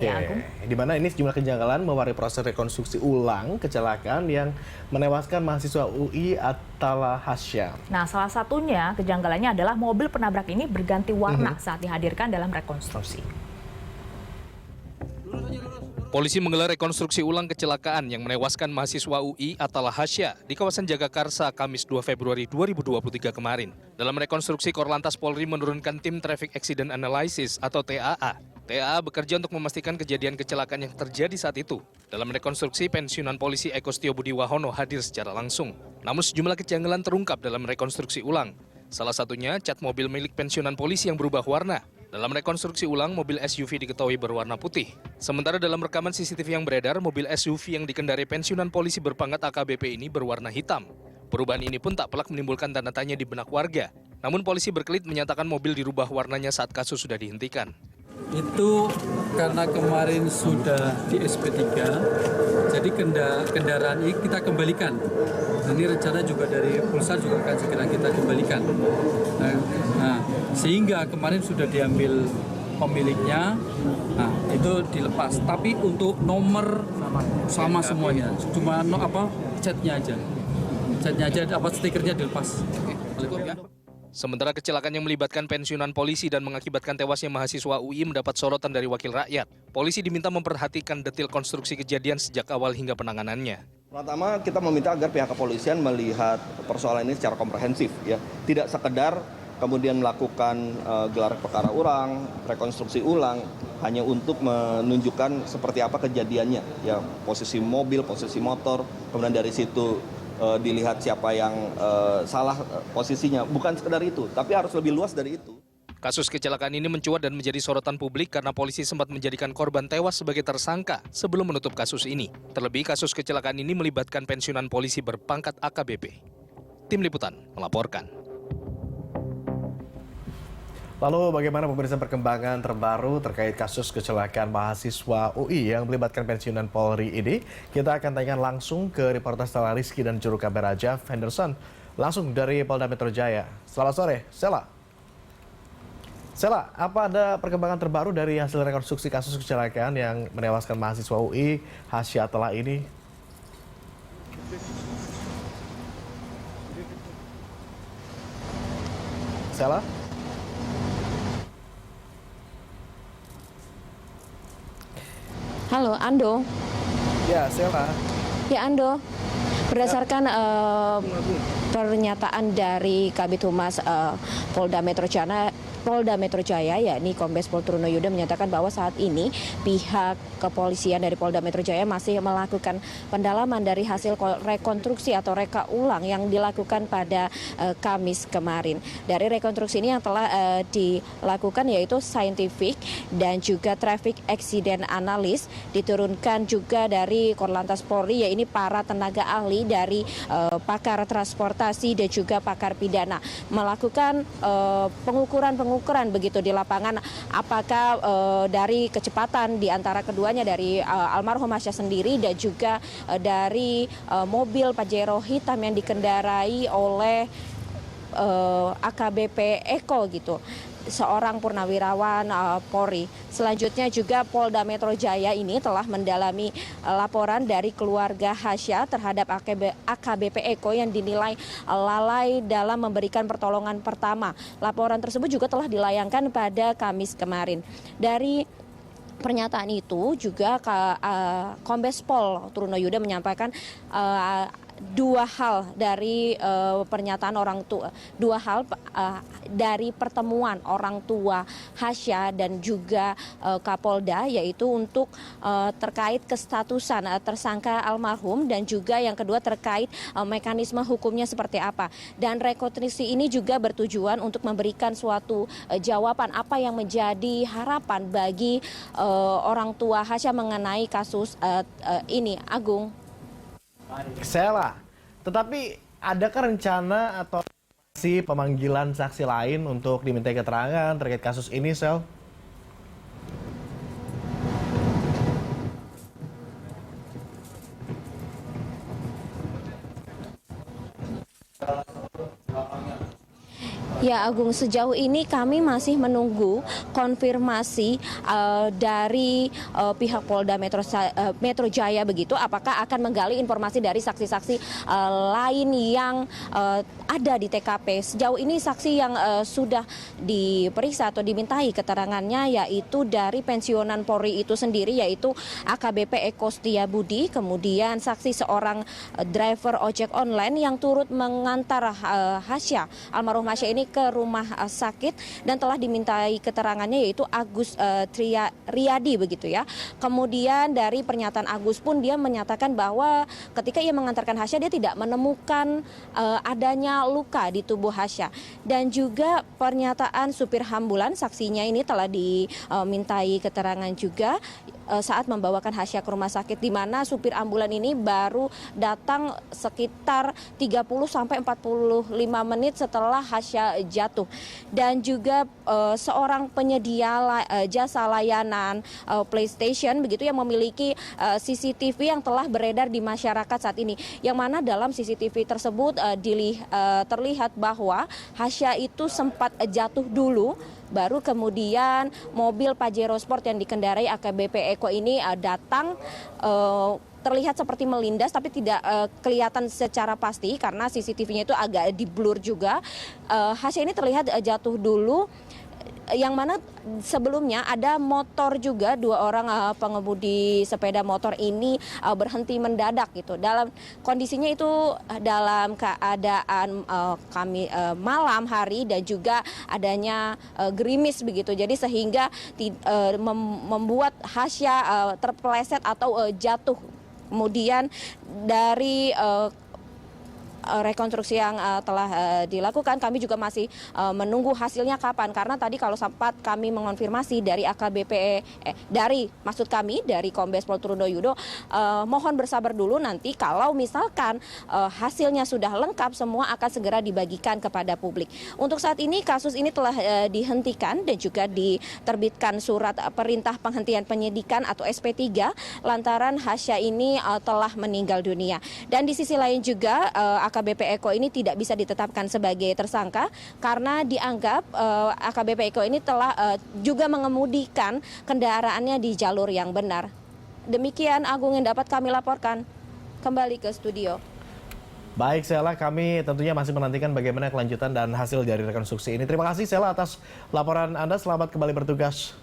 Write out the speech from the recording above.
Ya, Agung. Di mana ini sejumlah kejanggalan mewarnai proses rekonstruksi ulang kecelakaan yang menewaskan mahasiswa UI Atala Hasya. Nah, salah satunya kejanggalannya adalah mobil penabrak ini berganti warna saat dihadirkan dalam rekonstruksi. Polisi menggelar rekonstruksi ulang kecelakaan yang menewaskan mahasiswa UI Atala Hasya di kawasan Jagakarsa Kamis 2 Februari 2023 kemarin. Dalam rekonstruksi, Korlantas Polri menurunkan tim Traffic Accident Analysis atau TAA. TAA bekerja untuk memastikan kejadian kecelakaan yang terjadi saat itu. Dalam rekonstruksi, pensiunan polisi Eko Setio Budi Wahono hadir secara langsung. Namun sejumlah kejanggalan terungkap dalam rekonstruksi ulang. Salah satunya cat mobil milik pensiunan polisi yang berubah warna. Dalam rekonstruksi ulang, mobil SUV diketahui berwarna putih. Sementara dalam rekaman CCTV yang beredar, mobil SUV yang dikendarai pensiunan polisi berpangkat AKBP ini berwarna hitam. Perubahan ini pun tak pelak menimbulkan tanda tanya di benak warga. Namun polisi berkelit menyatakan mobil dirubah warnanya saat kasus sudah dihentikan. Itu karena kemarin sudah di SP3, jadi kendaraan ini kita kembalikan. Ini rencana juga dari Pulsar juga akan segera kita kembalikan. Nah, sehingga kemarin sudah diambil pemiliknya, nah itu dilepas. Tapi untuk nomor sama semuanya, cuma catnya aja, stikernya dilepas. Sementara kecelakaan yang melibatkan pensiunan polisi dan mengakibatkan tewasnya mahasiswa UI mendapat sorotan dari wakil rakyat. Polisi diminta memperhatikan detail konstruksi kejadian sejak awal hingga penanganannya. Pertama, kita meminta agar pihak kepolisian melihat persoalan ini secara komprehensif, ya. Tidak sekedar kemudian melakukan gelar perkara ulang, rekonstruksi ulang, hanya untuk menunjukkan seperti apa kejadiannya, ya, posisi mobil, posisi motor, kemudian dari situ dilihat siapa yang salah posisinya. Bukan sekedar itu, tapi harus lebih luas dari itu. Kasus kecelakaan ini mencuat dan menjadi sorotan publik karena polisi sempat menjadikan korban tewas sebagai tersangka sebelum menutup kasus ini. Terlebih kasus kecelakaan ini melibatkan pensiunan polisi berpangkat AKBP. Tim Liputan melaporkan. Lalu bagaimana pemirsa perkembangan terbaru terkait kasus kecelakaan mahasiswa UI yang melibatkan pensiunan Polri ini? Kita akan tanyakan langsung ke reporter Stella Rizky dan juru kamera Jeff Henderson langsung dari Polda Metro Jaya. Selamat sore, Stella. Stella, apa ada perkembangan terbaru dari hasil rekonstruksi kasus kecelakaan yang menewaskan mahasiswa UI Hasya Atala ini? Stella? Halo, Ando. Ya, Stella. Ya, Ando. Berdasarkan pernyataan dari Kabid Humas Polda Metro Jaya, yakni Kombes Pol Truno Yuda menyatakan bahwa saat ini pihak kepolisian dari Polda Metro Jaya masih melakukan pendalaman dari hasil rekonstruksi atau reka ulang yang dilakukan pada Kamis kemarin. Dari rekonstruksi ini yang telah dilakukan yaitu scientific dan juga traffic accident analyst, diturunkan juga dari Korlantas Polri, yaitu para tenaga ahli dari pakar transportasi dan juga pakar pidana melakukan pengukuran begitu di lapangan, apakah dari kecepatan di antara keduanya, dari almarhum Hasya sendiri dan juga dari mobil Pajero hitam yang dikendarai oleh AKBP Eko gitu, seorang purnawirawan Polri. Selanjutnya juga Polda Metro Jaya ini telah mendalami laporan dari keluarga Hasya terhadap AKBP Eko yang dinilai lalai dalam memberikan pertolongan pertama. Laporan tersebut juga telah dilayangkan pada Kamis kemarin. Dari pernyataan itu juga Kombes Pol Truno Yuda menyampaikan dua hal dari pernyataan orang tua, dari pertemuan orang tua Hasya dan juga Kapolda, yaitu untuk terkait kestatusan tersangka almarhum dan juga yang kedua terkait mekanisme hukumnya seperti apa. Dan rekonstruksi ini juga bertujuan untuk memberikan suatu jawaban apa yang menjadi harapan bagi orang tua Hasya mengenai kasus ini. Agung. Stella, tetapi adakah rencana atau pemanggilan saksi lain untuk dimintai keterangan terkait kasus ini, Sel? Ya, Ya, Agung, sejauh ini kami masih menunggu konfirmasi dari pihak Polda Metro Jaya begitu, apakah akan menggali informasi dari saksi-saksi lain yang ada di TKP. Sejauh ini saksi yang sudah diperiksa atau dimintai keterangannya yaitu dari pensiunan Polri itu sendiri, yaitu AKBP Eko Setiabudi, kemudian saksi seorang driver ojek online yang turut mengantar Hasya, almarhum Hasya ini ke rumah sakit dan telah dimintai keterangannya, yaitu Agus Riyadi begitu ya. Kemudian dari pernyataan Agus pun dia menyatakan bahwa ketika ia mengantarkan Hasya dia tidak menemukan adanya luka di tubuh Hasya. Dan juga pernyataan supir ambulan, saksinya ini telah dimintai keterangan juga saat membawakan Hasya ke rumah sakit, di mana supir ambulan ini baru datang sekitar 30 sampai 45 menit setelah Hasya jatuh. Dan juga seorang penyedia jasa layanan PlayStation begitu yang memiliki CCTV yang telah beredar di masyarakat saat ini, yang mana dalam CCTV tersebut terlihat bahwa Hasya itu sempat jatuh dulu, baru kemudian mobil Pajero Sport yang dikendarai AKBP Eko ini datang, terlihat seperti melindas tapi tidak kelihatan secara pasti karena CCTV-nya itu agak di-blur juga. Hasya ini terlihat jatuh dulu, yang mana sebelumnya ada motor juga, dua orang pengemudi sepeda motor ini berhenti mendadak gitu. Dalam kondisinya itu dalam keadaan malam hari dan juga adanya gerimis begitu. Jadi sehingga membuat Hasya terpeleset atau jatuh. Kemudian dari rekonstruksi yang telah dilakukan, kami juga masih menunggu hasilnya kapan, karena tadi kalau sempat kami mengonfirmasi dari AKBP dari Kombes Pol Truno Yudo, mohon bersabar dulu, nanti kalau misalkan hasilnya sudah lengkap semua akan segera dibagikan kepada publik. Untuk saat ini kasus ini telah dihentikan dan juga diterbitkan surat perintah penghentian penyidikan atau SP3 lantaran Hasya ini telah meninggal dunia. Dan di sisi lain juga AKBP Eko ini tidak bisa ditetapkan sebagai tersangka karena dianggap AKBP Eko ini telah juga mengemudikan kendaraannya di jalur yang benar. Demikian Agung yang dapat kami laporkan. Kembali ke studio. Baik Sela, kami tentunya masih menantikan bagaimana kelanjutan dan hasil dari rekonstruksi ini. Terima kasih Sela atas laporan Anda, selamat kembali bertugas.